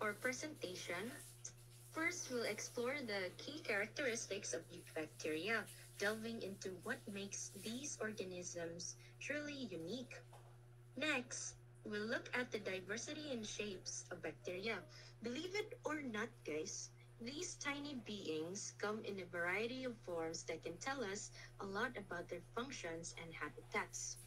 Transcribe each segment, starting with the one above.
or presentation, first we'll explore the key characteristics of bacteria, delving into what makes these organisms truly unique. Next, we'll look at the diversity and shapes of bacteria. Believe it or not, guys, these tiny beings come in a variety of forms that can tell us a lot about their functions and habitats.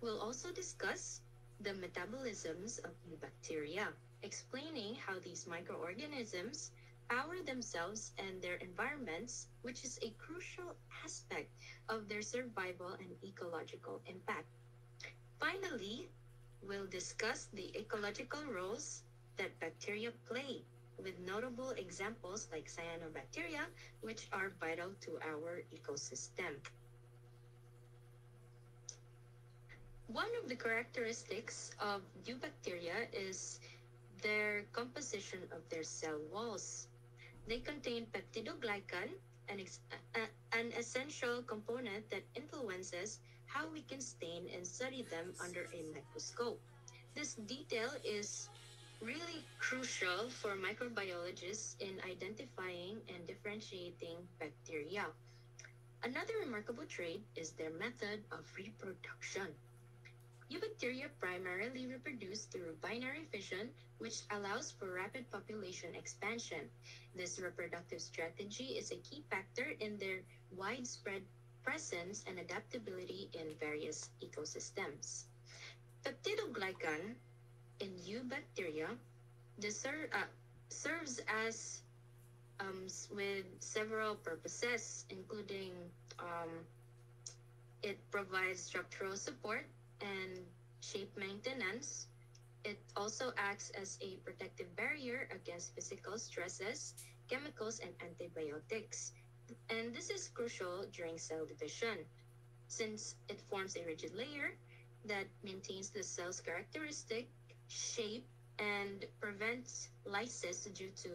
We'll also discuss the metabolisms of the bacteria, explaining how these microorganisms power themselves and their environments, which is a crucial aspect of their survival and ecological impact. Finally, we'll discuss the ecological roles that bacteria play, with notable examples like cyanobacteria, which are vital to our ecosystem. One of the characteristics of eubacteria is their composition of their cell walls. They contain peptidoglycan, an essential component that influences how we can stain and study them under a microscope. This detail is really crucial for microbiologists in identifying and differentiating bacteria. Another remarkable trait is their method of reproduction. Eubacteria primarily reproduce through binary fission, which allows for rapid population expansion. This reproductive strategy is a key factor in their widespread presence and adaptability in various ecosystems. Peptidoglycan in eubacteria serves as with several purposes, including um, it provides structural support and shape maintenance. It also acts as a protective barrier against physical stresses, chemicals, and antibiotics. And this is crucial during cell division, since it forms a rigid layer that maintains the cell's characteristic shape and prevents lysis due to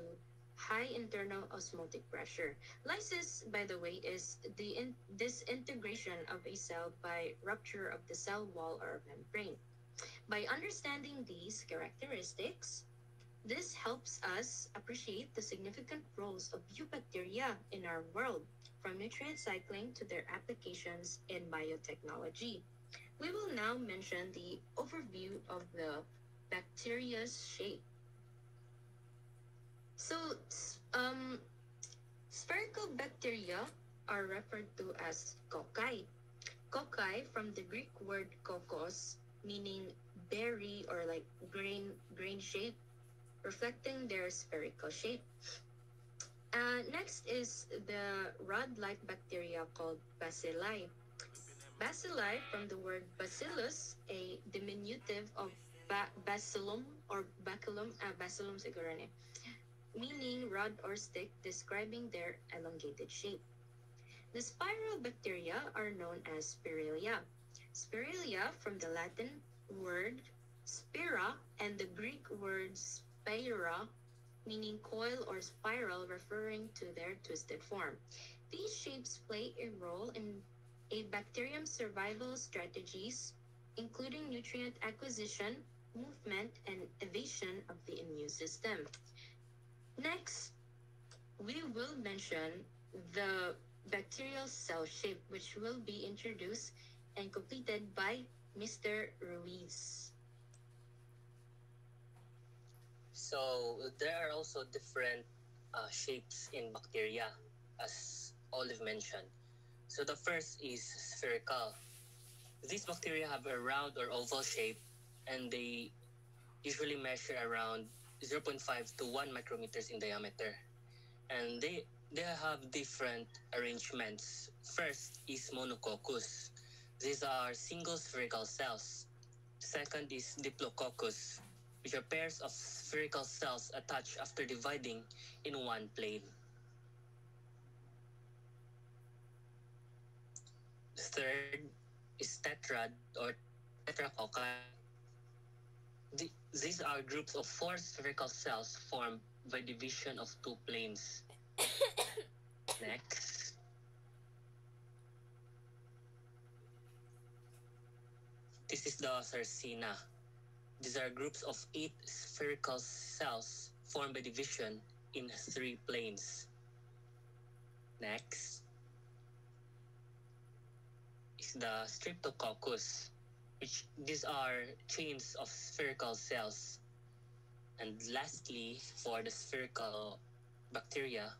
high internal osmotic pressure. Lysis, by the way, is the disintegration of a cell by rupture of the cell wall or membrane. By understanding these characteristics, this helps us appreciate the significant roles of eubacteria in our world, from nutrient cycling to their applications in biotechnology. We will now mention the overview of the bacteria's shape. So, spherical bacteria are referred to as cocci. Cocci, from the Greek word kokos, meaning berry or like grain shape, reflecting their spherical shape. Next is the rod-like bacteria called bacilli. Bacilli, from the word bacillus, a diminutive of bacillum or bacillum siguro ni, meaning rod or stick, describing their elongated shape. The spiral bacteria are known as Spiralia. Spiralia, from the Latin word spira and the Greek word spira, meaning coil or spiral, referring to their twisted form. These shapes play a role in a bacterium's survival strategies, including nutrient acquisition, movement, and evasion of the immune system. Next, we will mention the bacterial cell shape, which will be introduced and completed by Mr. Ruiz. So there are also different shapes in bacteria, as Olive mentioned. So the first is spherical. These bacteria have a round or oval shape, and they usually measure around 0.5 to 1 micrometers in diameter. And they have different arrangements. First is monococcus. These are single spherical cells. Second is diplococcus, which are pairs of spherical cells attached after dividing in one plane. The third is tetrad or tetracocci. These are groups of four spherical cells formed by division of two planes. Next. This is the Sarcina. These are groups of 8 spherical cells formed by division in 3 planes. Next is the Streptococcus, which these are chains of spherical cells. And lastly, for the spherical bacteria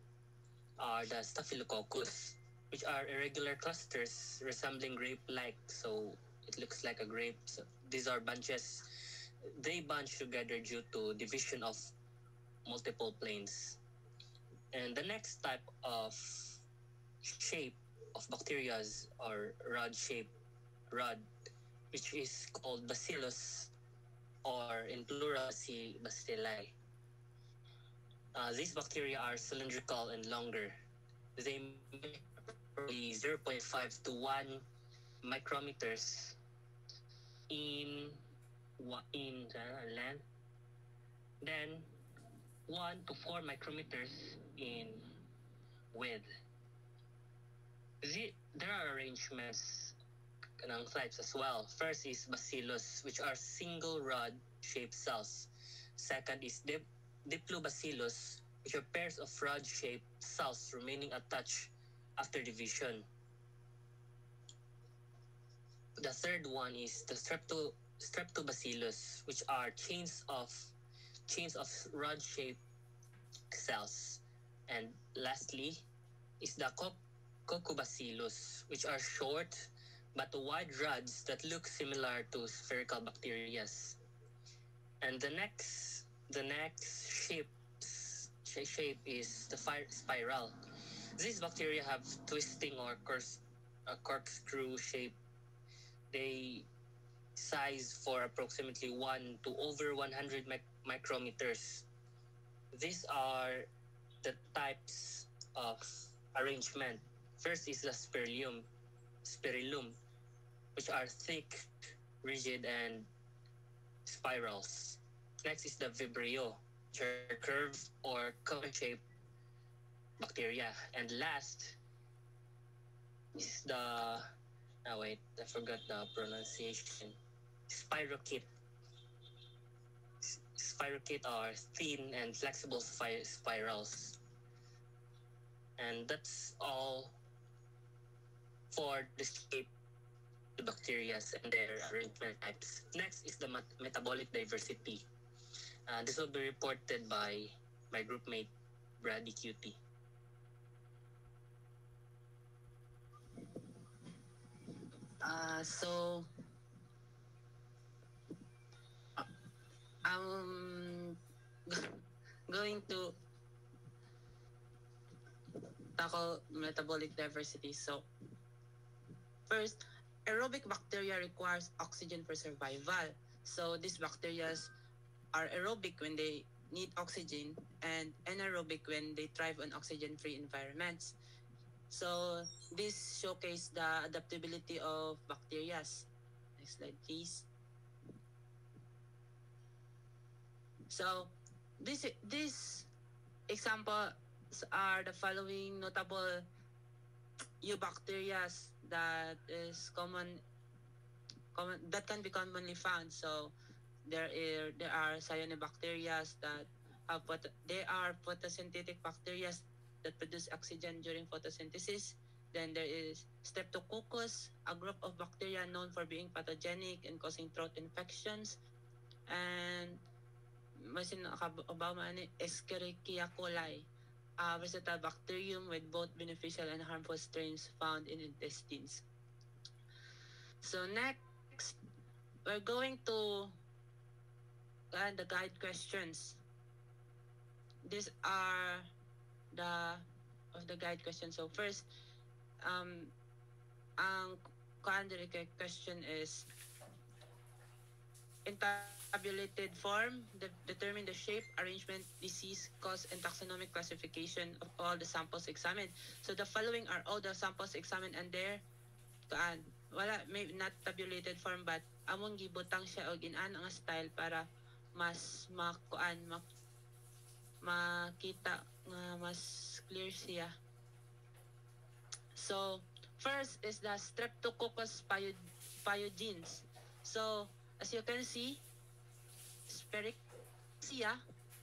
are the Staphylococcus, which are irregular clusters resembling grape-like, so it looks like a grape. So these are bunches. They bunch together due to division of multiple planes. And the next type of shape of bacteria or rod-shaped rod, which is called bacillus, or in plural bacilli. These bacteria are cylindrical and longer. They measure probably 0.5 to 1 micrometers in length, then 1 to 4 micrometers in width. There are arrangements ng types as well. First is bacillus, which are single rod-shaped cells. Second is diplobacillus, which are pairs of rod-shaped cells remaining attached after division. The third one is the streptobacillus, which are chains of rod-shaped cells. And lastly is the coccobacillus, which are short but wide rods that look similar to spherical bacteria. And the next shape is the spiral. These bacteria have twisting or corkscrew shape. They size for approximately 1 to over 100 micrometers. These are the types of arrangement. First is the spirillum, which are thick, rigid, and spirals. Next is the vibrio, which are curved or cone-shaped bacteria. And last is the, I forgot the pronunciation. Spirochete. Spirochete are thin and flexible spirals. And that's all for the shape of the bacteria and their arrangement types. Next is the metabolic diversity. This will be reported by my groupmate, Brady Cutie. So I'm going to tackle metabolic diversity. So first, aerobic bacteria requires oxygen for survival. So these bacteria are aerobic when they need oxygen and anaerobic when they thrive on oxygen-free environments. So this showcases the adaptability of bacteria. Next slide, please. So this examples are the following notable eubacteria that is common that can be commonly found. So there are cyanobacteria that they are photosynthetic bacteria that produce oxygen during photosynthesis. Then there is Streptococcus, a group of bacteria known for being pathogenic and causing throat infections. And Escherichia coli, a versatile bacterium with both beneficial and harmful strains found in intestines. So next, we're going to the guide questions. These are the guide questions. So first, ang question is, in tabulated form, determine the shape, arrangement, disease, cause, and taxonomic classification of all the samples examined. So the following are all the samples examined, and there, maybe not tabulated form, but among gibutang siya og inaan ang style para mas makita nga mas clear siya. So first is the Streptococcus pyogenes. So as you can see, Spericia,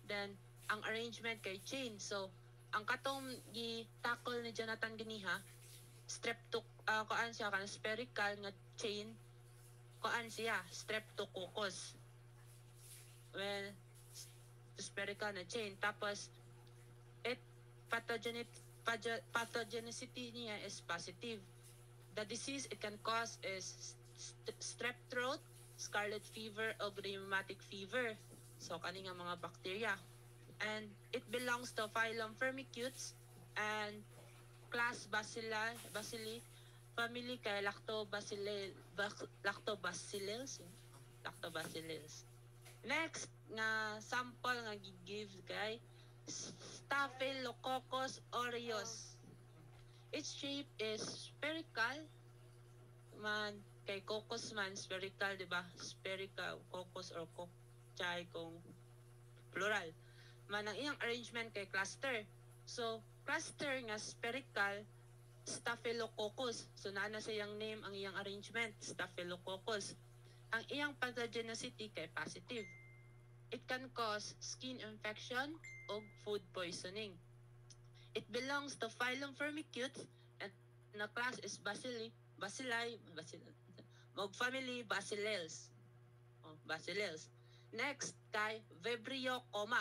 then ang arrangement kay chain. So, ang katong gi-tackle ni Jonathan ganiha, kuan siya kan spherical nga chain, kuan siya streptococcus. Well, spherical na chain. Tapos, pathogenicity niya is positive. The disease it can cause is strep throat, scarlet fever, o rheumatic fever. So, kani nga mga bacteria. And it belongs to phylum Firmicutes and class Bacilli, family kay Lactobacillus. Next nga sample nga gi-give kay Staphylococcus aureus. Its shape is spherical man, kay coccus man spherical, di ba? Spherical coccus or cocci kung plural. Man ang iyang arrangement kay cluster. So, cluster nga spherical Staphylococcus. So, naa na sa iyang name ang iyang arrangement, Staphylococcus. Ang iyang pathogenicity kay positive. It can cause skin infection o food poisoning. It belongs to phylum Firmicutes and the class is Bacilli, family Bacillus. Bacillus. Next kay Vibrio coma.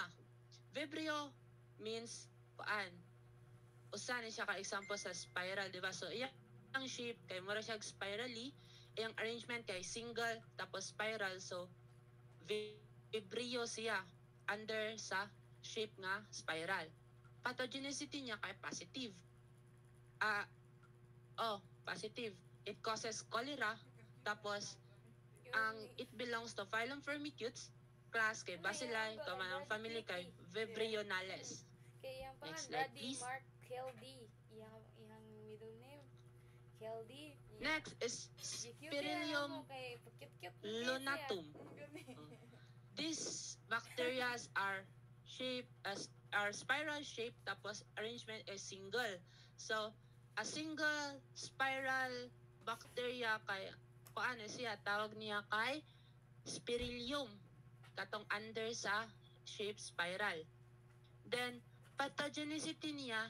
Vibrio means kuan. Usa ni siya ka example sa spiral, di ba? So iyang shape kay mura siya spirally, iyang arrangement kay single tapos spiral. So Vibrio siya under sa shape nga spiral. Pathogenicity niya kay positive. Positive. It causes cholera. Tapos it belongs to phylum Firmicutes, class kay Bacilli, ang family kay Vibrionales. Kay yang Next pangan slide, Daddy please. Mark Keldy. Iyang middle name Keldy. Next is Spirillum lunatum. These bacteria are spiral shaped, tapos arrangement is single. So, a single spiral bacteria kay kuan siya, tawag niya kay Spirillum, katong under sa shape spiral. Then, pathogenicity niya,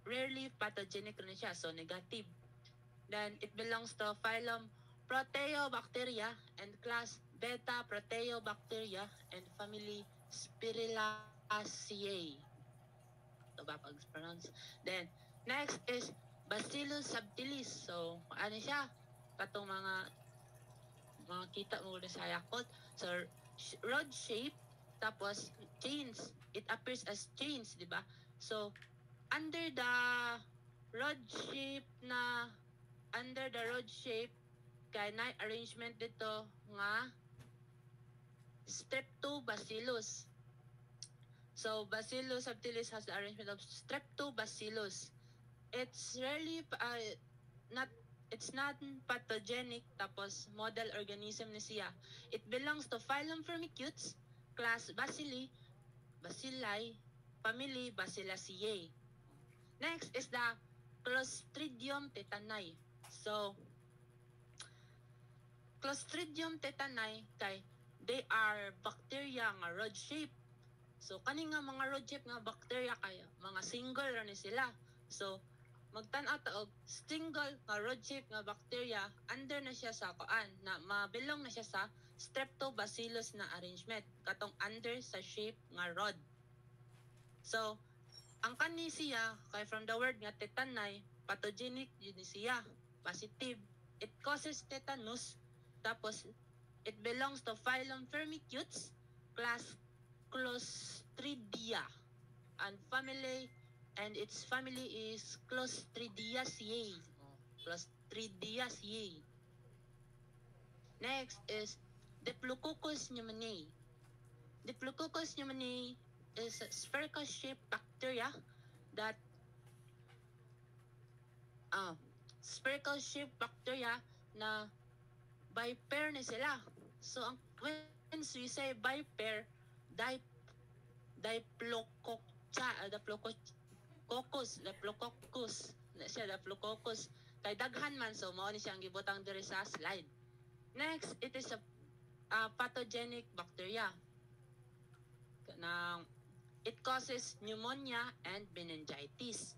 rarely pathogenic rin siya, so negative. Then, it belongs to phylum Proteobacteria and class Beta Proteobacteria and family Spirillaceae. Ito ba pag-pronounce? Then, next is Bacillus subtilis. So, ano siya? Katong mga kita mo sa yakot. So, rod shape, tapos chains. It appears as chains, di ba? So, under the rod shape, kay na arrangement dito nga Streptobacillus. So, Bacillus subtilis has the arrangement of Streptobacillus. It's rarely it's not pathogenic, tapos model organism ni siya. It belongs to phylum Firmicutes, class Bacilli, family Bacilliaceae. Next is the Clostridium tetani. So, Clostridium tetani kay they are bacteria nga rod shape. So kani nga mga rod shape nga bacteria kay mga single ra ni sila. So magtan-aw ta og single nga rod shape nga bacteria, under na siya sa kuan na mabilong na siya sa Streptobacillus na arrangement, katong under sa shape nga rod. So ang kani siya kay from the word nga tetanay, pathogenic yun siya, positive. It causes tetanus. Tapos, it belongs to phylum Firmicutes, class Clostridia, and its family is Clostridiaceae. Clostridiaceae. Next is Diplococcus pneumoniae. Diplococcus pneumoniae is a spherical shaped bacteria that na by pair na sila. So, when we say by pair, Diplococcus na siya, Diplococcus. Kay daghan man, so mao ni siyang gibutang diri sa slide. Next, it is a pathogenic bacteria. it causes pneumonia and meningitis.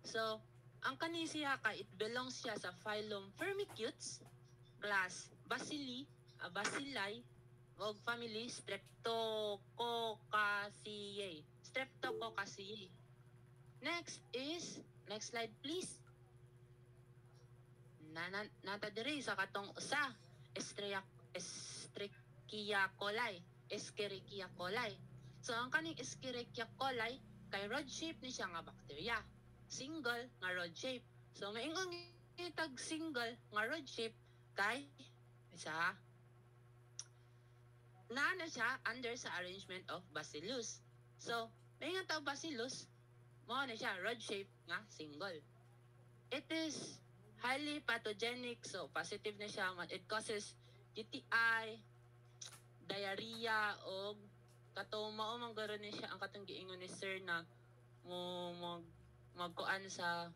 So, ang kani siya it belongs siya sa phylum Firmicutes, class Bacilli, o family Streptococcaceae. Streptococcaceae. Next slide please. Nata diri sa katong usa, Escherichia coli. So ang kaning Escherichia coli kay rod shape ni siya nga bakterya. Single nga rod shape. So maingon itag single nga rod shape kay isa na siya under sa arrangement of Bacillus. So maingon tawag Bacillus mo na siya rod shape nga single. It is highly pathogenic, so positive na siya. It causes UTI, diarrhea, o katong maumang garo ni siya ang katong giingon ni sir na magkuan sa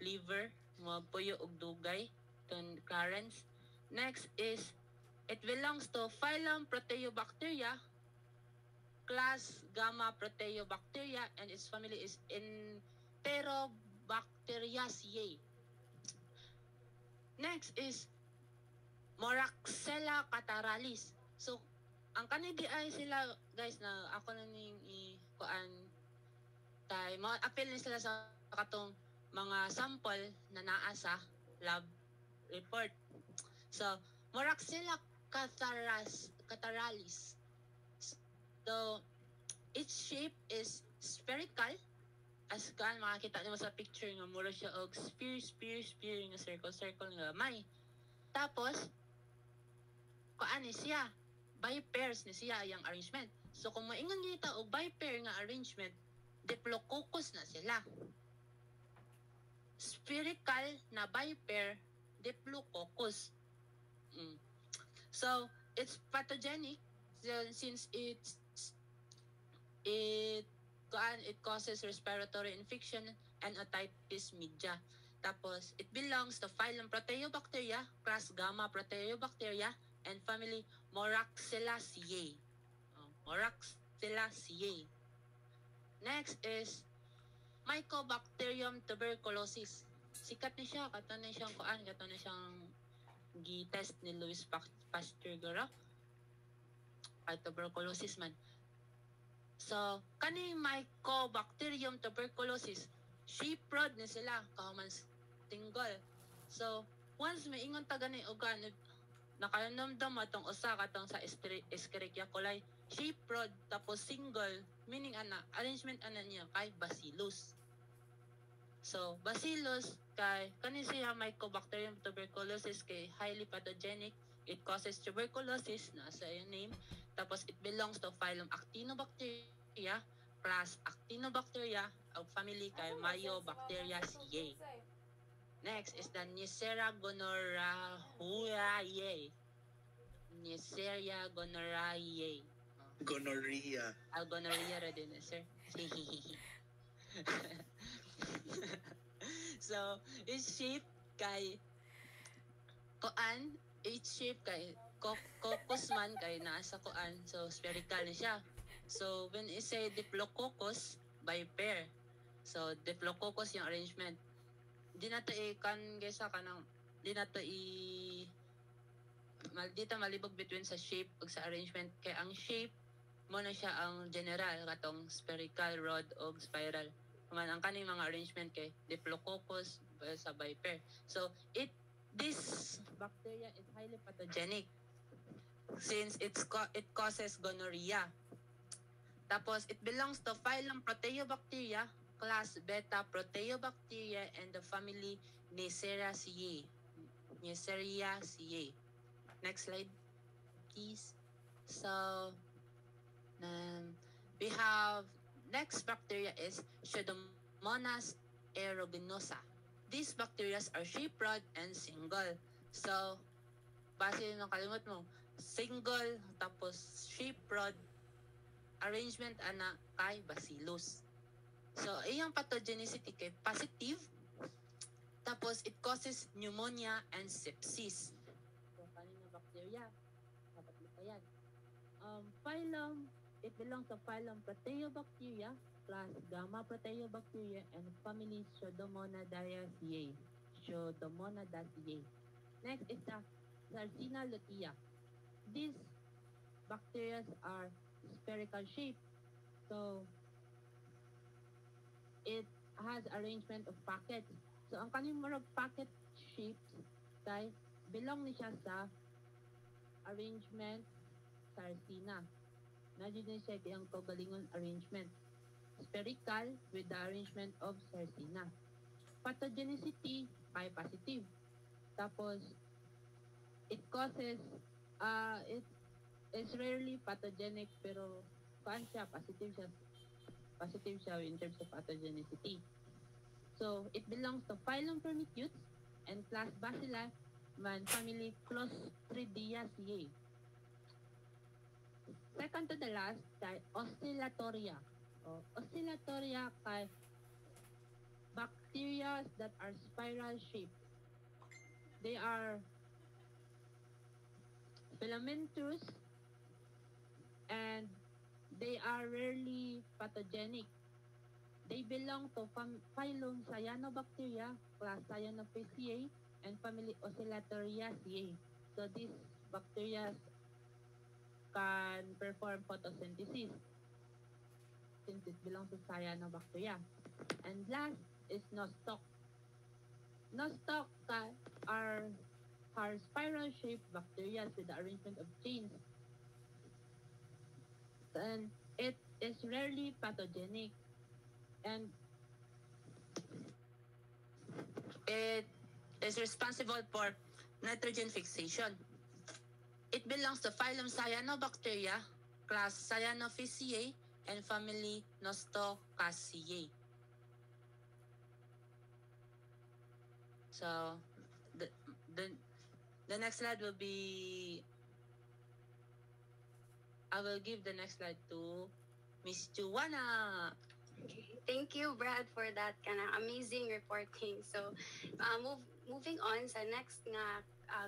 liver, magpuyo og dugay, itong Clarence. Next is, it belongs to phylum Proteobacteria, class Gamma Proteobacteria, and its family is Enterobacteriaceae. Next is Moraxella cataralis. So, ang kanidi ay sila, guys, na ako na ning ikuan kay appeal ni sila sa katong mga sample na naa sa lab report. So, Moraxella cataralis. So, its shape is spherical. As kan makakita niyo sa picture nga mura siya og spear nga circle nga may. Tapos kuan ni siya, bipairs ni siya yang arrangement. So kung maingon kita og bipair nga arrangement, Diplococcus na sila. Spherical na bipair, Diplococcus. So it's pathogenic since it causes respiratory infection and otitis media. Tapos, it belongs to phylum Proteobacteria, class Gamma Proteobacteria, and family Moraxellaceae. Moraxellaceae. Next is Mycobacterium tuberculosis. Sikat ni siya, kato na siyang gi-test ni Louis Pasteur garo. Ay tuberculosis man. So, kani Mycobacterium tuberculosis, sheep-rod ni sila, kahuman single. So, once may ingon taga ni ugan, nakalamdam atong usa katong sa Escherichia coli, sheep-rod tapos single, meaning arrangement niya kay Bacillus. So, Bacillus kay kani siya Mycobacterium tuberculosis kay highly pathogenic. It causes tuberculosis, nasa yung name. Tapos, it belongs to phylum Actinobacteria, class Actinobacteria, of family kay Mycobacteriaceae. Next is the Neisseria gonorrhoeae. Neisseria gonorrhoeae. Gonorrhea. Gonorrhea ra din, sir. So, it's shaped kay Coccus man kay nasa kuan, so spherical ni siya. So when I say Diplococcus by pair, so Diplococcus yung arrangement. Di na to guys kanang di na to dito malibog between sa shape ug sa arrangement kay ang shape mo na siya ang general katong spherical, rod o spiral. Man ang kaning mga arrangement kay Diplococcus sa by pair. So this bacteria is highly pathogenic since it causes gonorrhea. Tapos, it belongs to phylum Proteobacteria, class Beta Proteobacteria, and the family Neisseria. Next slide, please. So, we have next bacteria is Pseudomonas aeruginosa. These bacteria are shape-rod and single. So, base ng kalimot mo, single, tapos shape-rod, arrangement kay Bacillus. So, iyang pathogenicity kay positive, tapos it causes pneumonia and sepsis. So, kanina bacteria, dapat mo pa yan. Phylum It belongs to phylum Proteobacteria, class Gamma Proteobacteria, and family Pseudomonadaceae. Pseudomonadaceae. Next is the Sarcina lutea. These bacteria are spherical shape. So, it has arrangement of packets. So, ang kaning murag packet shapes kay belong ni siya sa arrangement Sarcina. Nadyo siya kayang kaugalingon arrangement. Spherical with the arrangement of Sarcina. Pathogenicity kay positive. Tapos, it causes, it is rarely pathogenic pero positive siya in terms of pathogenicity. So, it belongs to phylum Firmicutes and class Bacilli man family Clostridiaceae. Second to the last, kay Oscillatoria. Oscillatoria kay bacteria that are spiral shaped. They are filamentous and they are rarely pathogenic. They belong to phylum Cyanobacteria, class Cyanophyceae, and family Oscillatoriaceae. So these bacteria can perform photosynthesis since it belongs to Cyanobacteria. And last is Nostoc. Nostoc are spiral-shaped bacteria with the arrangement of chains. And it is rarely pathogenic. And It is responsible for nitrogen fixation. It belongs to phylum Cyanobacteria, class Cyanophyceae, and family Nostocaceae. So, the, the, the next slide will be, I will give the next slide to Miss Juana. Thank you, Brad, for that kind of amazing reporting. So, moving on sa next nga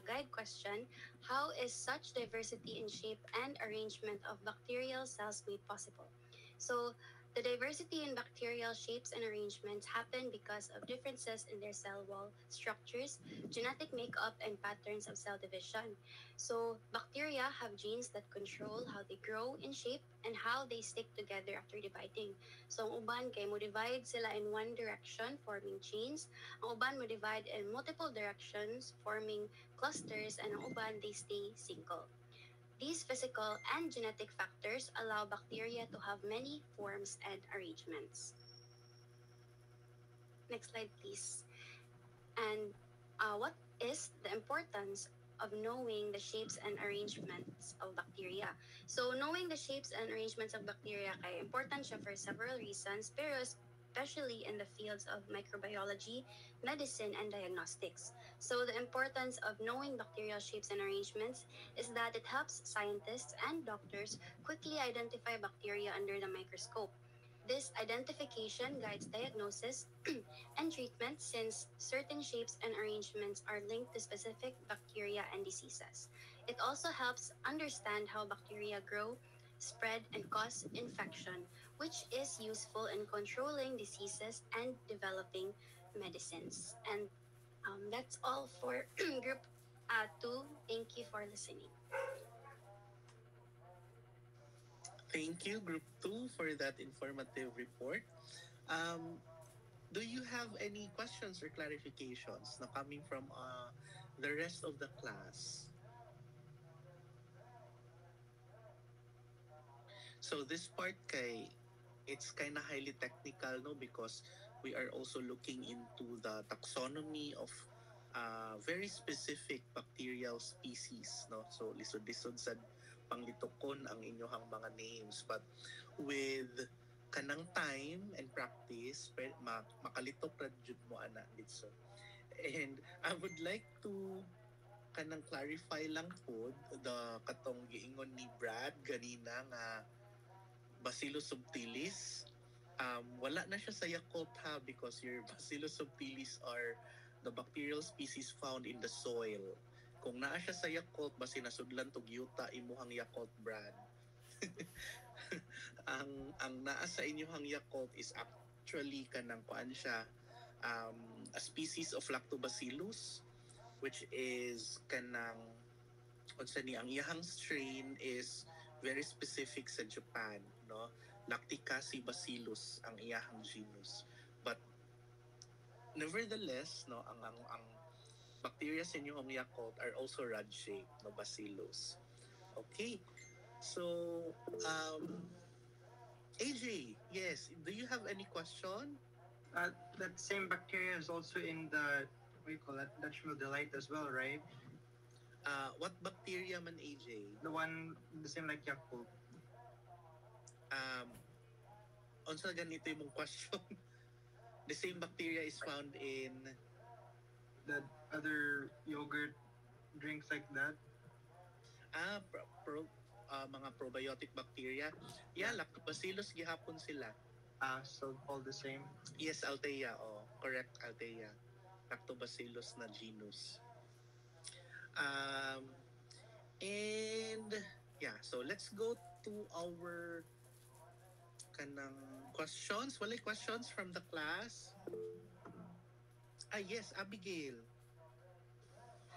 guide question, how is such diversity in shape and arrangement of bacterial cells made possible? So, the diversity in bacterial shapes and arrangements happen because of differences in their cell wall structures, genetic makeup, and patterns of cell division. So, bacteria have genes that control how they grow in shape and how they stick together after dividing. So, ang uban kay mo divide sila in one direction, forming chains. Ang uban mo divide in multiple directions, forming clusters, and ang uban they stay single. These physical and genetic factors allow bacteria to have many forms and arrangements. Next slide, please. And what is the importance of knowing the shapes and arrangements of bacteria? So, knowing the shapes and arrangements of bacteria kay important siya for several reasons, pero especially in the fields of microbiology, medicine, and diagnostics. So, the importance of knowing bacterial shapes and arrangements is that it helps scientists and doctors quickly identify bacteria under the microscope. This identification guides diagnosis and treatment since certain shapes and arrangements are linked to specific bacteria and diseases. It also helps understand how bacteria grow, spread, and cause infection, which is useful in controlling diseases and developing medicines. And that's all for Group 2. Thank you for listening. Thank you, Group 2, for that informative report. Do you have any questions or clarifications na coming from the rest of the class? So this part kay, it's kind of highly technical, no, because we are also looking into the taxonomy of very specific bacterial species, no. So lisod-lisod sa panglitokon ang inyohang mga names, but with kanang time and practice makalitok ra jud mo ana dito. And I would like to kanang clarify lang po the katong giingon ni Brad ganina nga Bacillus subtilis. Wala na siya sa Yakult ha, because your Bacillus subtilis are the bacterial species found in the soil. Kung naa siya sa Yakult, basi nasudlan to yuta imuhang Yakult brand. ang naa sa inyong Yakult is actually kanang kuan siya, a species of Lactobacillus, which is kanang unsa ni ang iyang strain is very specific sa Japan, no? Lacticacea bacillus ang iyang genus. But nevertheless, no, ang bacteria sa inyong Yakult are also rod shaped, no, bacillus. Okay. So, AJ, yes, do you have any question? That same bacteria is also in the, what do you call that, Dutch Mill Delight as well, right? What bacteria man, AJ? The one, the same like Yakult. Unsa ganito yung question? The same bacteria is found in The other yogurt drinks like that. mga probiotic bacteria. Yeah, Lactobacillus gihapon sila. So all the same. Yes, Althea. Oh, correct, Althea. Lactobacillus na genus. And yeah, so let's go to our kanang questions. Walay questions from the class? Yes, Abigail.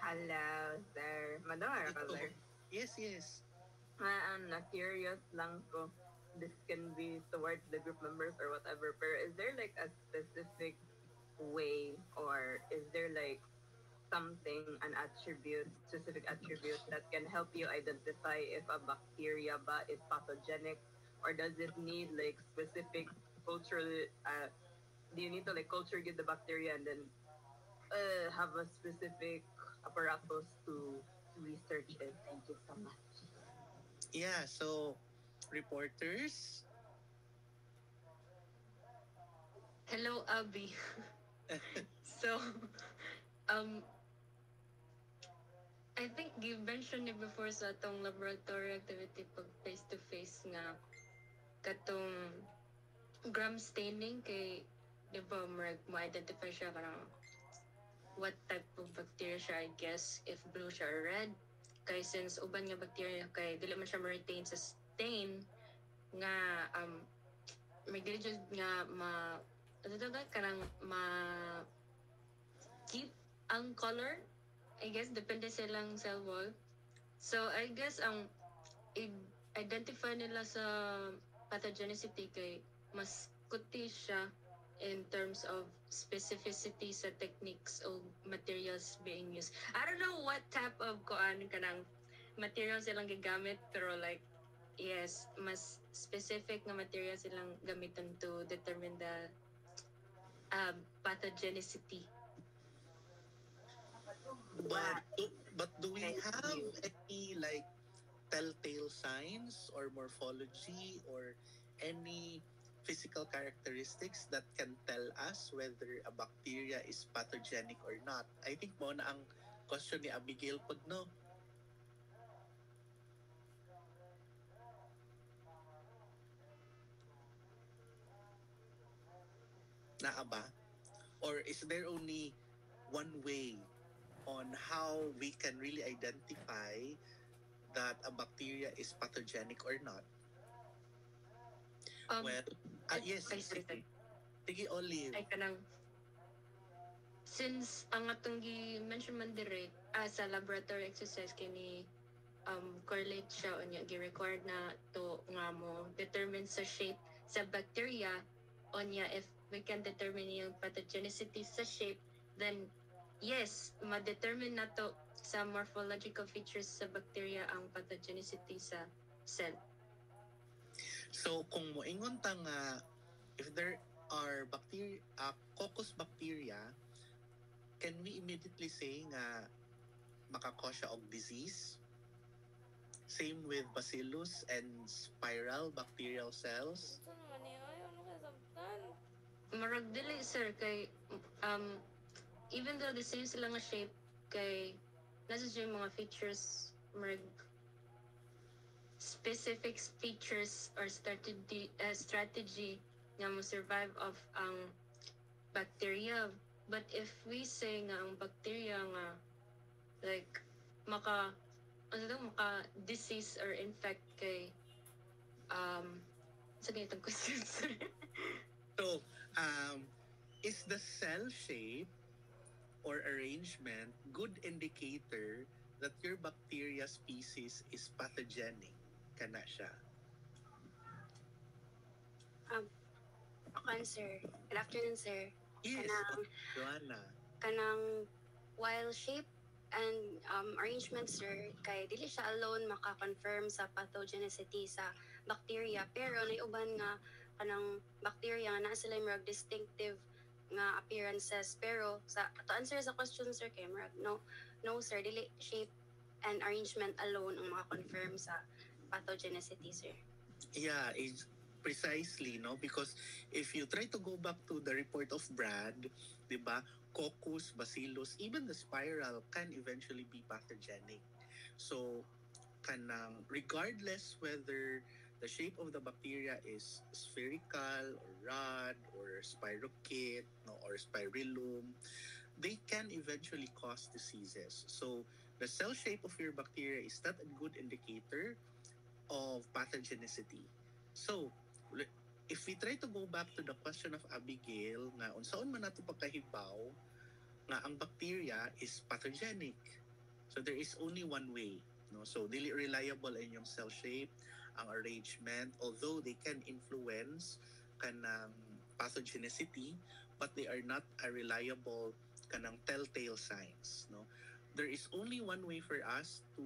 Hello, sir. Madara ka, sir. Yes, yes. Na-curious lang ko. This can be towards the group members or whatever, pero is there like a specific way or is there like something, an attribute, specific attribute that can help you identify if a bacteria ba is pathogenic, or does it need like specific cultural, do you need to like culture get the bacteria and then have a specific apparatus to research it? Thank you so much. Yeah, so reporters. Hello, Abby. So, I think you mentioned it before sa atong laboratory activity pag face-to-face nga katong gram staining kay di ba ma-identify siya karang what type of bacteria siya, I guess, if blue siya or red. Kay since uban nga bacteria kay dili man siya ma-retain sa stain nga may dili jud nga kanang keep ang color, I guess depende silang cell wall. So I guess ang identify nila sa pathogenicity kay mas kuti siya in terms of specificity sa techniques o materials being used. I don't know what type of kanang materials silang gigamit, pero like yes, mas specific nga materials silang gamitan to determine the pathogenicity. But do we have any like telltale signs or morphology or any physical characteristics that can tell us whether a bacteria is pathogenic or not? I think mo na ang question ni Abigail pag no. Naa ba? Or is there only one way on how we can really identify that a bacteria is pathogenic or not? Yes. Sige, Olive. Ay kanang since ang atong gi-mention man dire sa laboratory exercise kini correlate siya unya gi-required na to nga mo determine sa shape sa bacteria unya if we can determine yung pathogenicity sa shape, then yes, ma-determine na to sa morphological features sa bacteria ang pathogenicity sa cell. So kung moingon ta nga if there are bacteria, coccus bacteria, can we immediately say nga makakause siya og disease? Same with bacillus and spiral bacterial cells. Saan naman niya? Ano ka sabtan? Marag dili sir kay even though the same sila nga shape kay nasa siya yung mga features marag specific features or strategy nga mo survive of ang bacteria. But if we say nga ang bacteria nga like maka disease or infect kay Sa ganitong question, sir. So, is the cell shape or arrangement good indicator that your bacteria species is pathogenic? Kana siya. Ako, sir. Good afternoon, sir. Yes, Kanang, Joanna. kanang while shape and arrangement, sir, kay dili siya alone maka-confirm sa pathogenicity sa bacteria, pero naiuban nga kanang bacteria nga naa sila yung distinctive nga appearances, pero sa to answer sa question, sir, kay murag no sir, dili shape and arrangement alone ang maka-confirm sa pathogenicity, sir. Yeah, it's precisely, no? Because if you try to go back to the report of Brad, di ba, coccus, bacillus, even the spiral can eventually be pathogenic. So, kanang regardless whether the shape of the bacteria is spherical or rod or spirochete, no, or spirillum, they can eventually cause diseases. So, the cell shape of your bacteria is not a good indicator of pathogenicity. So, if we try to go back to the question of Abigail, nga unsaon man nato pagkahibaw nga ang bacteria is pathogenic. So there is only one way, no? So dili reliable ang inyong cell shape, ang arrangement, although they can influence kanang pathogenicity, but they are not a reliable kanang telltale signs, no? There is only one way for us to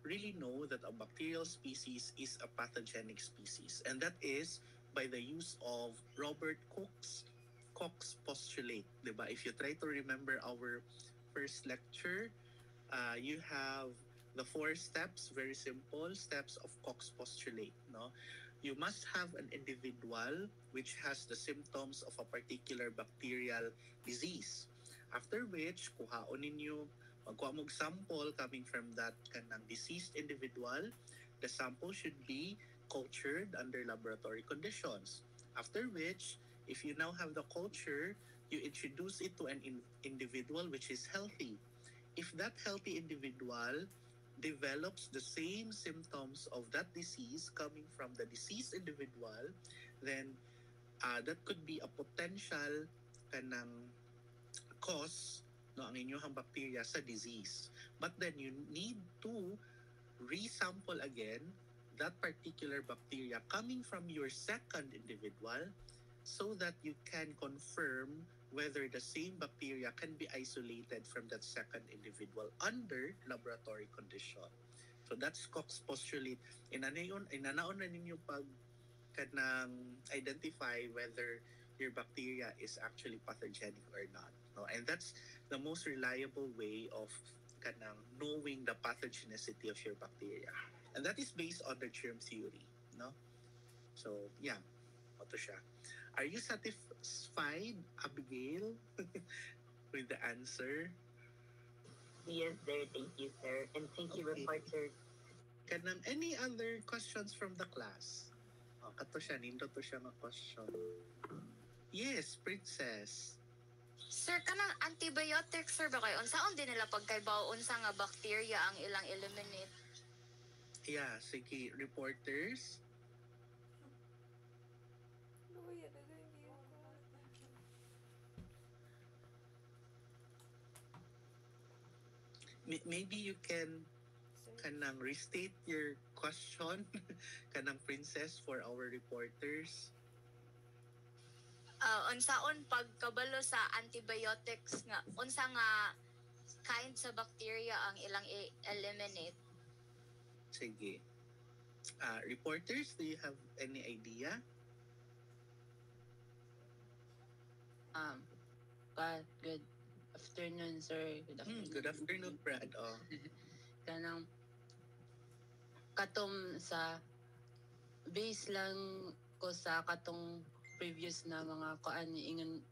really know that a bacterial species is a pathogenic species, and that is by the use of Robert Koch's postulate, diba? If you try to remember our first lecture, you have the 4 steps, very simple steps of Koch's postulate, no? You must have an individual which has the symptoms of a particular bacterial disease. After which, kuhaon ninyo, magkuha mong sample coming from that kanang deceased individual. The sample should be cultured under laboratory conditions. After which, if you now have the culture, you introduce it to an individual which is healthy. If that healthy individual develops the same symptoms of that disease coming from the deceased individual, then that could be a potential kanang cause, no, ang inyong bacteria sa disease. But then you need to resample again that particular bacteria coming from your second individual so that you can confirm whether the same bacteria can be isolated from that second individual under laboratory condition. So that's Koch's postulate. Inanaon na ninyo pag kanang identify whether your bacteria is actually pathogenic or not. No? And that's the most reliable way of kanang knowing the pathogenicity of your bacteria. And that is based on the germ theory, no? So, yeah. Ito siya. Are you satisfied, Abigail, with the answer? Yes, sir. Thank you, sir. And thank you, Okay. reporter. Kanang any other questions from the class? Oh, kato siya, nindot to siya ng question. Yes, Princess. Sir, kanang antibiotics, sir, ba kayo? Unsaon din nila pagkaibaw unsa nga bacteria ang ilang eliminate? Yeah, sige, reporters. Maybe you can kanang restate your question kanang Princess for our reporters. Unsaon pagkabalo sa antibiotics nga unsa nga kind sa bacteria ang ilang eliminate? Sige. Reporters, do you have any idea? Good afternoon, sir. Good afternoon. Good afternoon, Brad. Oh. Kanang katom sa base lang ko sa katong previous na mga kuan ingon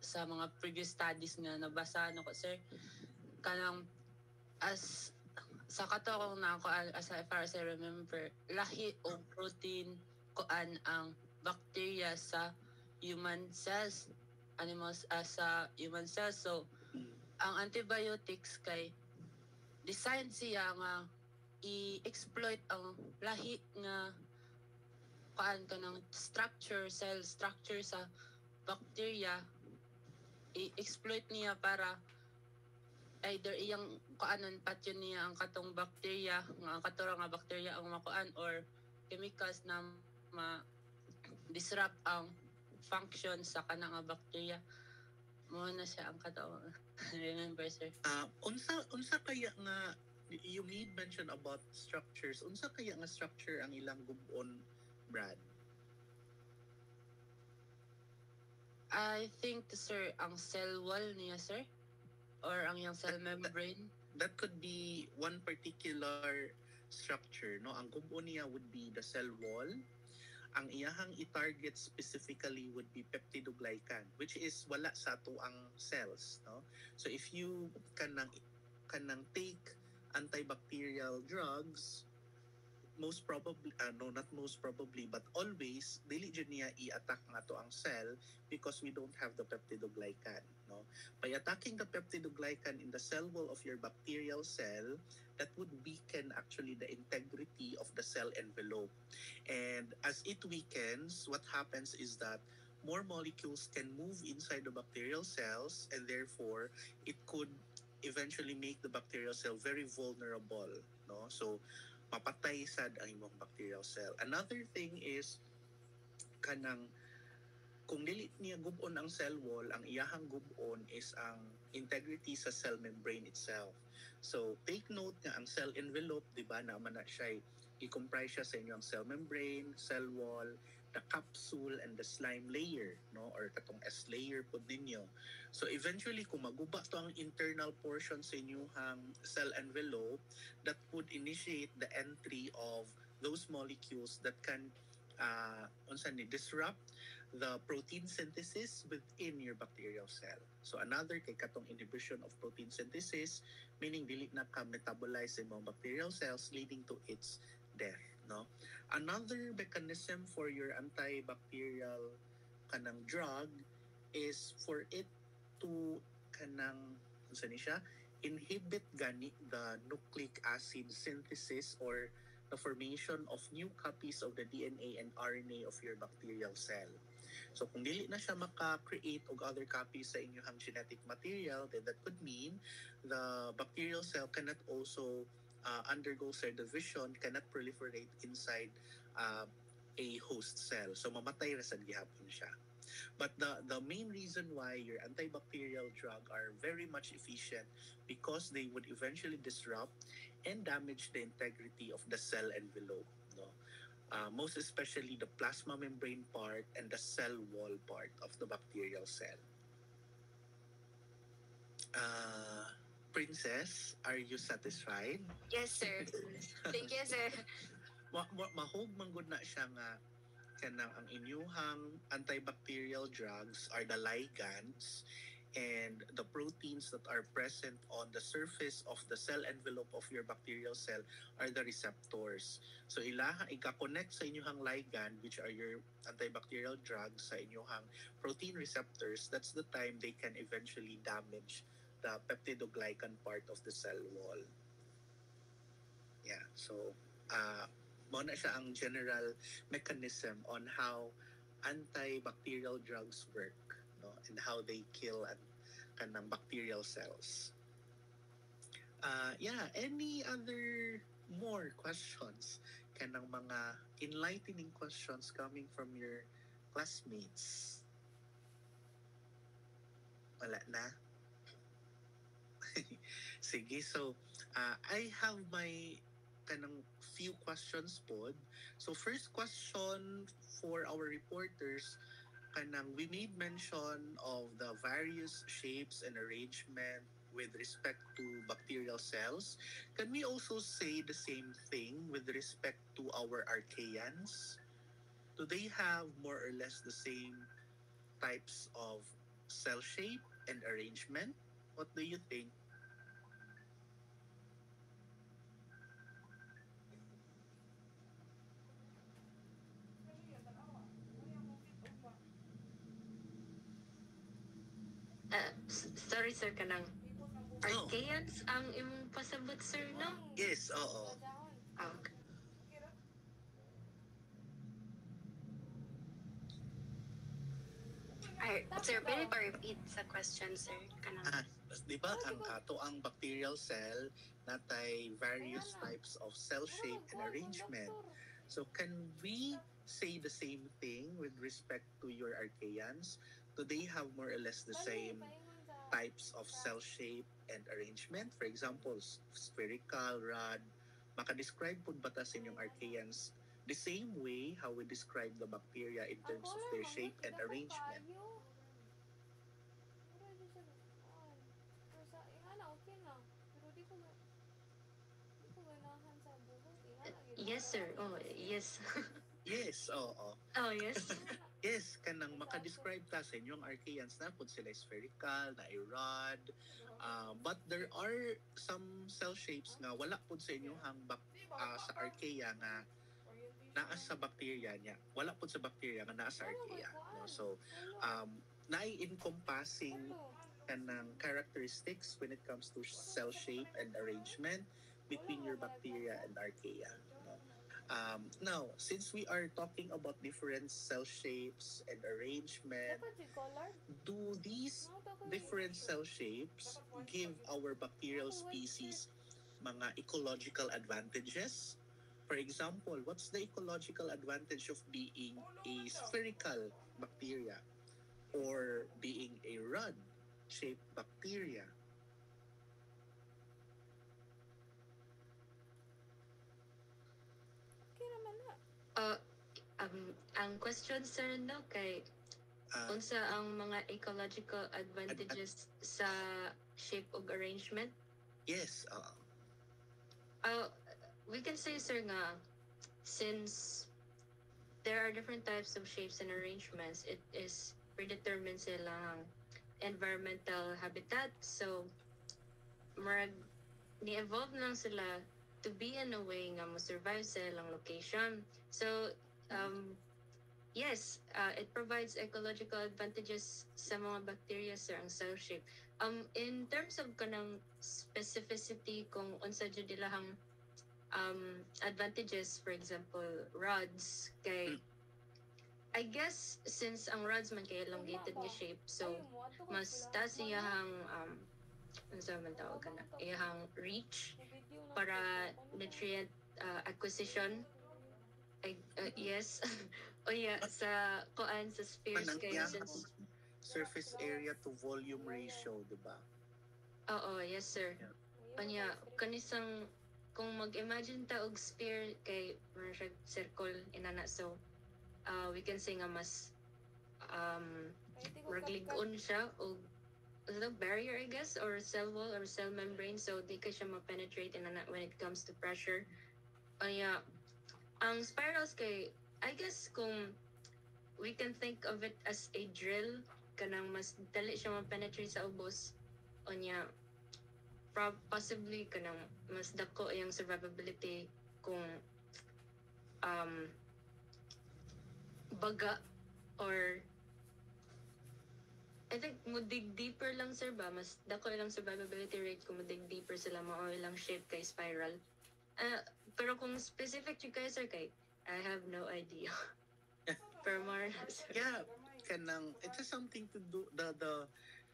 sa mga previous studies nga nabasa ko, sir. Kanang as sa kato akong nakuan as far as I remember, lahi o protein kuan ang bacteria sa human cells, animals sa human cells. So ang antibiotics kay design siya nga i-exploit ang lahi nga kanang structure, cell structure sa bacteria, i-exploit niya para either iyang kaanon patyon niya ang katong bacteria nga ang katura nga bacteria ang makuan or chemicals na disrupt ang function sa kanang nga bacteria mo na siya ang katong remember sir. Unsa kaya nga you made mention about structures, unsa kaya nga structure ang ilang gub-on, Brad? I think sir ang cell wall niya sir or ang yung cell membrane. That could be one particular structure, no? Ang gub-on niya would be the cell wall. Ang iyahang i-target specifically would be peptidoglycan, which is wala sa ato ang cells, no? So if you kanang take antibacterial drugs, most probably no, not most probably but always dili jud niya i-attack nga to ang cell because we don't have the peptidoglycan, no? By attacking the peptidoglycan in the cell wall of your bacterial cell, that would weaken actually the integrity of the cell envelope. And as it weakens, what happens is that more molecules can move inside the bacterial cells, and therefore it could eventually make the bacterial cell very vulnerable, no? So mapatay sad ang imong bacterial cell. Another thing is kanang kung dili niya gub-on ang cell wall, ang iyahang gub-on is ang integrity sa cell membrane itself. So take note nga ang cell envelope, di ba, naman na siya i-comprise siya sa inyong cell membrane, cell wall, the capsule, and the slime layer, no, or katong S layer pod ninyo. So eventually kung maguba to ang internal portion sa inyong cell envelope, that would initiate the entry of those molecules that can disrupt the protein synthesis within your bacterial cell. So another kay katong inhibition of protein synthesis, meaning dili na ka metabolize sa imong bacterial cells leading to its death, no? Another mechanism for your antibacterial kanang drug is for it to kanang inhibit gani the nucleic acid synthesis or the formation of new copies of the DNA and RNA of your bacterial cell. So kung dili na siya maka-create og other copies sa inyong genetic material, then that could mean the bacterial cell cannot also undergo cell division, cannot proliferate inside a host cell. So mamatay ra sad gihapon siya. But the main reason why your antibacterial drug are very much efficient because they would eventually disrupt and damage the integrity of the cell envelope, no? Most especially the plasma membrane part and the cell wall part of the bacterial cell. Princess, are you satisfied? Yes, sir. Thank you, sir. Mahog man gud na siya nga kanang ang inyuhang antibacterial drugs are the ligands, and the proteins that are present on the surface of the cell envelope of your bacterial cell are the receptors. So ika-connect sa inyuhang ligand, which are your antibacterial drugs, sa inyuhang protein receptors. That's the time they can eventually damage the peptidoglycan part of the cell wall. Yeah, so mo na siya ang general mechanism on how antibacterial drugs work, no, and how they kill kanang bacterial cells. Any other more questions? Kanang mga enlightening questions coming from your classmates? Wala na? Sige, so I have my kanang few questions pod. So first question for our reporters, kanang we made mention of the various shapes and arrangement with respect to bacterial cells. Can we also say the same thing with respect to our archaeans? Do they have more or less the same types of cell shape and arrangement? What do you think? Sorry sir, kanang archaeans ang imong pasabot, sir, no? Yes, oo. Okay. Sir, pwede pa repeat sa question, sir? Kanang, Ah, di ba ang ato ang bacterial cell natay various types of cell shape and arrangement. So can we say the same thing with respect to your archaeans? Do they have more or less the same types of cell shape and arrangement? For example, spherical, rod. Maka-describe po ba ta sa inyong archaeans the same way how we describe the bacteria in terms of their shape and arrangement? Yes, sir. Oh, yes. Yes, oo. Oh, yes. Yes, kanang maka-describe ta sa inyong archaeans na kung sila spherical, na rod. But there are some cell shapes nga wala po sa inyong sa archaea nga naa sa bacteria niya. Wala po sa bacteria nga naa sa archaea. No? So, nai-encompassing kanang characteristics when it comes to cell shape and arrangement between your bacteria and archaea. No? Now, since we are talking about different cell shapes and arrangement, do these different cell shapes give our bacterial species mga ecological advantages? For example, what's the ecological advantage of being a spherical bacteria or being a rod-shaped bacteria? Ang question, sir, no, kay unsa ang mga ecological advantages sa shape of arrangement? Yes. We can say, sir, nga, since there are different types of shapes and arrangements, it is predetermined silang environmental habitat. So, ni-evolve lang sila to be in a way nga mo survive sa ilang location. So, yes, it provides ecological advantages sa mga bacteria sa ang cell shape. In terms of kanang specificity kung unsa jud ilahang advantages, for example, rods kay I guess since ang rods man kay elongated nga shape, so mas taas iyahang unsa man tawag kana iyahang reach para nutrient acquisition. Yes. O yeah, sa kuan sa spheres kay since surface area to volume ratio, di ba? Oo, yes, sir. Anya, kanisang kung mag-imagine ta og sphere kay circle inana, so we can say nga mas ragligon siya o barrier, I guess, or cell wall or cell membrane, so di ka siya ma-penetrate inana when it comes to pressure. Anya, ang spirals kay I guess kung we can think of it as a drill, kanang mas dali siya ma-penetrate sa ubos, onya possibly kanang mas dako yung survivability kung baga or I think mo dig deeper lang, sir, ba mas dako ilang survivability rate kung mo dig deeper sila mao ilang shape kay spiral. Pero kung specific you guys, sir, kay I have no idea. Per more. Yeah, kanang it has something to do the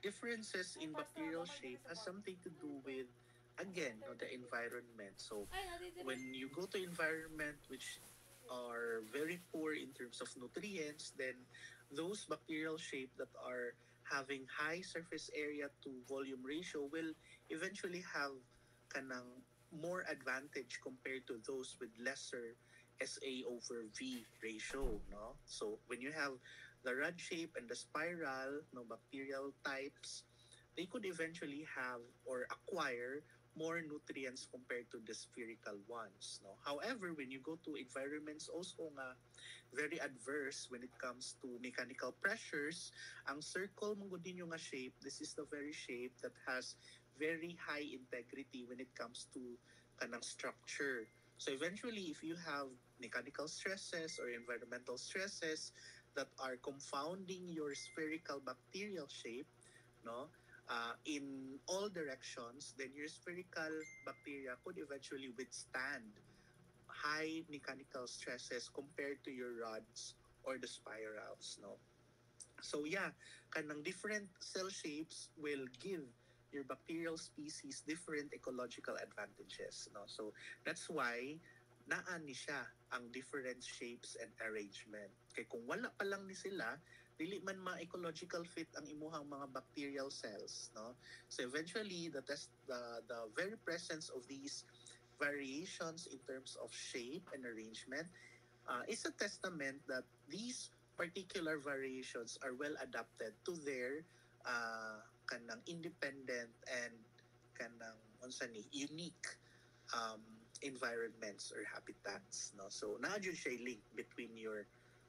differences in bacterial shape has something to do with again the environment. So when you go to environment which are very poor in terms of nutrients, then those bacterial shape that are having high surface area to volume ratio will eventually have kanang more advantage compared to those with lesser SA over V ratio, no? So when you have the rod shape and the spiral, no, bacterial types, they could eventually have or acquire more nutrients compared to the spherical ones, no? However, when you go to environments also nga very adverse when it comes to mechanical pressures, ang circle mong din yung nga shape, this is the very shape that has very high integrity when it comes to kanang structure. So eventually, if you have mechanical stresses or environmental stresses that are confounding your spherical bacterial shape, no, in all directions, then your spherical bacteria could eventually withstand high mechanical stresses compared to your rods or the spirals, no. So yeah, kanang different cell shapes will give your bacterial species different ecological advantages, no? So that's why naa ni siya ang different shapes and arrangement. Kay kung wala pa lang ni sila, dili man ma-ecological fit ang imuhang mga bacterial cells, no? So eventually the very presence of these variations in terms of shape and arrangement is a testament that these particular variations are well adapted to their kanang independent and kanang unsa ni unique um, environments or habitats, no? So naa jud siya link between your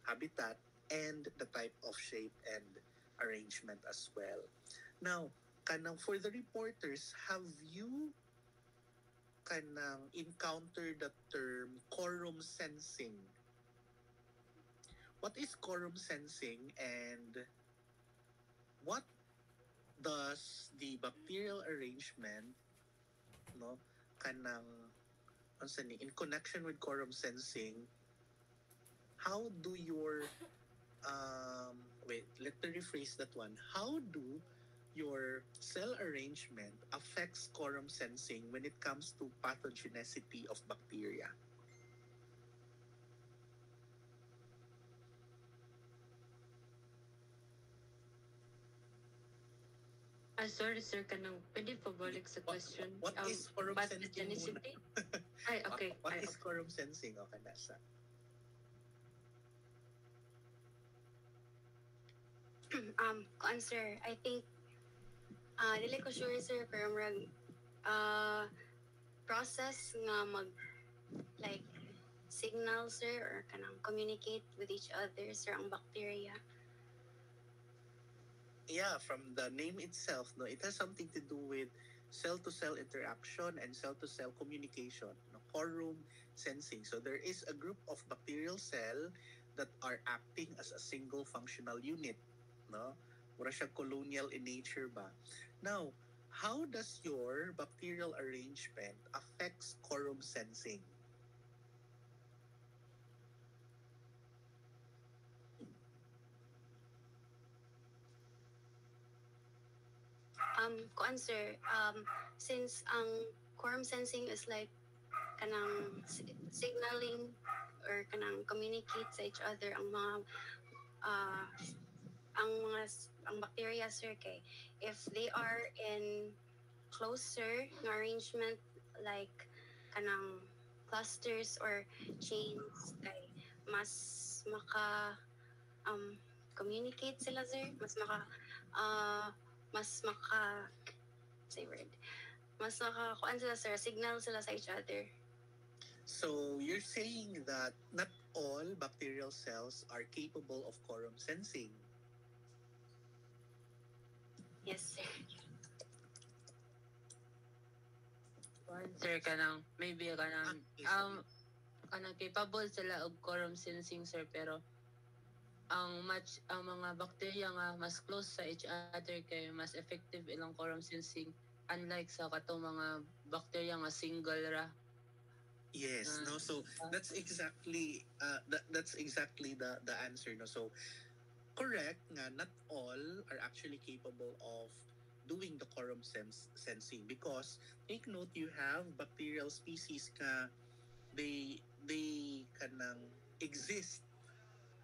habitat and the type of shape and arrangement as well. Now, kanang for the reporters, have you kanang encountered the term quorum sensing? What is quorum sensing, and what does the bacterial arrangement, no, kanang unsa ni in connection with quorum sensing? How do your wait, let me rephrase that one. How do your cell arrangement affects quorum sensing when it comes to pathogenicity of bacteria? Sorry sir, kanang pwede pabalik sa question. What is quorum sensing muna? Pathogenicity? Ay, okay. What Ay, is okay. quorum sensing? Okay, nasa. Answer, I think, dili ko sure sir, pero murag, process nga mag, like, signal sir, or kanang communicate with each other sir, ang bacteria. Yeah, from the name itself, no, it has something to do with cell-to-cell interaction and cell-to-cell communication, no, quorum sensing. So there is a group of bacterial cell that are acting as a single functional unit, no? Mura siya colonial in nature ba? Now, how does your bacterial arrangement affects quorum sensing? Ko answer, since ang quorum sensing is like kanang signaling or kanang communicate sa each other ang mga uh, ang bacteria sir, kay if they are in closer ng arrangement, like kanang clusters or chains, kay mas maka communicate sila sir, mas maka say word, mas kuan sila sir, signal sila sa each other. So you're saying that not all bacterial cells are capable of quorum sensing. Yes sir. Sir, kanang maybe kanang kanang capable sila og quorum sensing sir, pero ang mga bacteria nga mas close sa each other kay mas effective ilang quorum sensing, unlike sa katong mga bacteria nga single ra. Yes, no. So that's exactly the answer, no. So correct nga not all are actually capable of doing the quorum sensing, because take note, you have bacterial species ka they kanang exist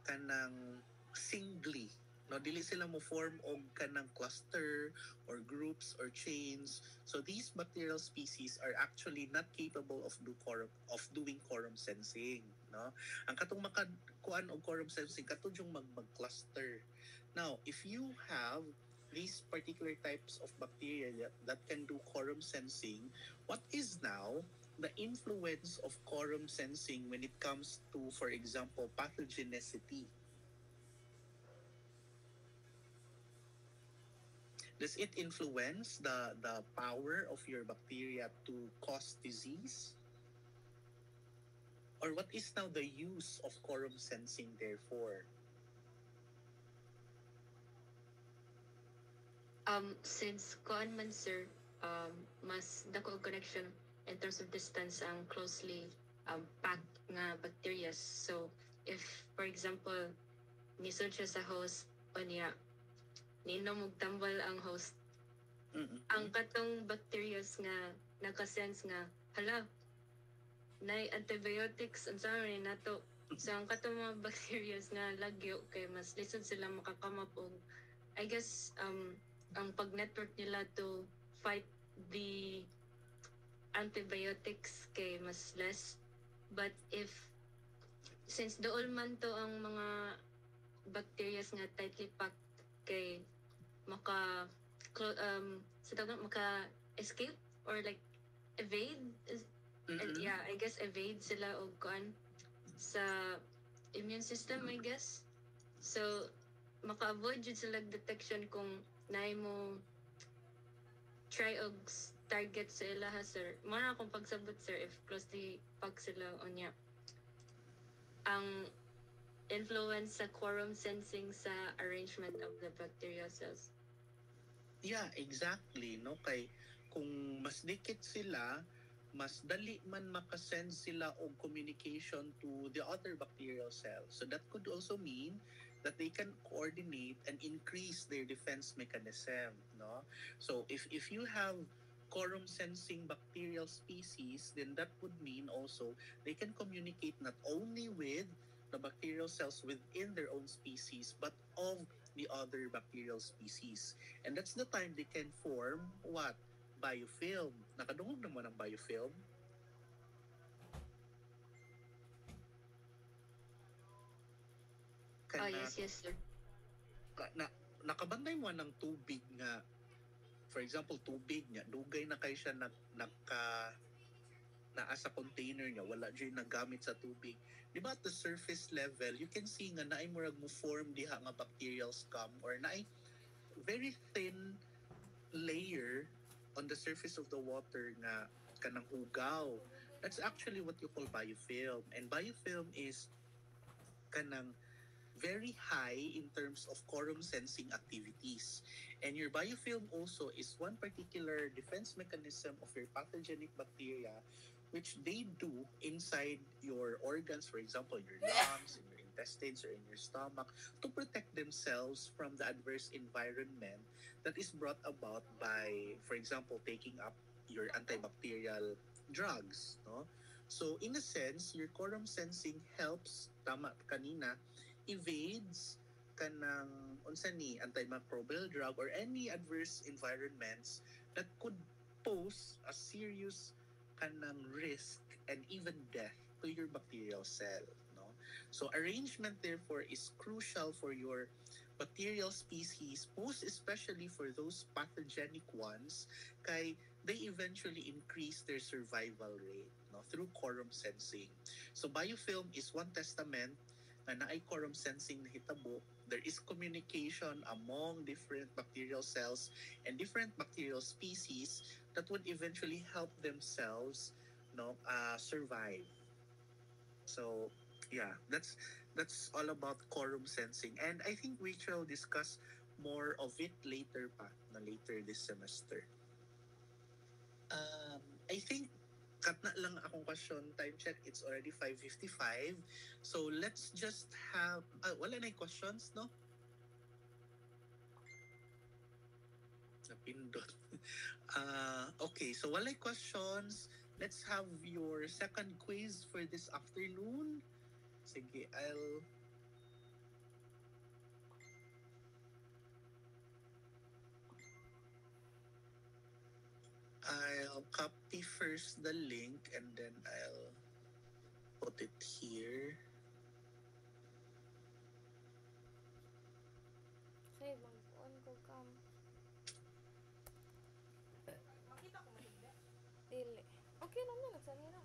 kanang singly, no, dili sila mo form og kanang cluster or groups or chains. So these bacterial species are actually not capable of doing quorum sensing, no. Ang katong makakuan og quorum sensing katud yung mag-cluster. Now, if you have these particular types of bacteria that can do quorum sensing, what is now the influence of quorum sensing when it comes to, for example, pathogenicity? Does it influence the power of your bacteria to cause disease? Or what is now the use of quorum sensing therefore? Since kuan man sir, mas dako og connection in terms of distance ang closely packed nga bacteria. So if for example nisod siya sa host niya, nino magtambal ang host. Ang katong bacterias nga nakasense nga, hala, na antibiotics, ang saan rin nato. So, ang katong mga bacterias nga lagyo, kay mas lisod sila makakamap og, I guess, ang pag-network nila to fight the antibiotics kay mas less. But since dool man to ang mga bacteria nga tightly packed kay maka escape or like evade yeah, I guess evade sila og kuan sa immune system, I guess. So maka-avoid jud sila detection kung naay mo try og target sa ila ha, sir. Mara akong pagsabot, sir, if closely pag sila onya ang influence sa quorum sensing sa arrangement of the bacterial cells. Yeah, exactly, no? Kay kung mas dikit sila, mas dali man makasend sila og communication to the other bacterial cells. So that could also mean that they can coordinate and increase their defense mechanism, no? So if you have quorum sensing bacterial species, then that would mean also they can communicate not only with the bacterial cells within their own species, but of the other bacterial species. And that's the time they can form what? Biofilm. Nakadungog naman ang biofilm. Yes, sir. Nakabantay mo ng tubig nga, for example, tubig niya, dugay na kayo siya naa sa container niya, wala dyan nagamit sa tubig. Di ba at the surface level, you can see nga naay murag mo form diha nga bacterial scum or naay very thin layer on the surface of the water nga kanang hugaw. That's actually what you call biofilm. And biofilm is kanang very high in terms of quorum sensing activities. And your biofilm also is one particular defense mechanism of your pathogenic bacteria, which they do inside your organs, for example, your lungs, in your intestines, or in your stomach, to protect themselves from the adverse environment that is brought about by, for example, taking up your antibacterial drugs. No? So, in a sense, your quorum sensing helps, tama kanina, evades kanang unsa ni antimicrobial drug or any adverse environments that could pose a serious kanang risk and even death to your bacterial cell, no? So arrangement therefore is crucial for your bacterial species, most especially for those pathogenic ones, kay they eventually increase their survival rate, no, through quorum sensing. So biofilm is one testament na naay quorum sensing na hitabo. There is communication among different bacterial cells and different bacterial species that would eventually help themselves, survive. So yeah, that's all about quorum sensing, and I think we shall discuss more of it later this semester. I think cut na lang akong question. Time check, it's already 5:55. So let's just have wala na yung questions, no? Napindot. Okay, so wala yung questions. Let's have your second quiz for this afternoon. Sige, I'll copy first the link and then I'll put it here. Okay, mag-on ko cam. Makita ko maligda? Dili. Okay lang na, nagsali na.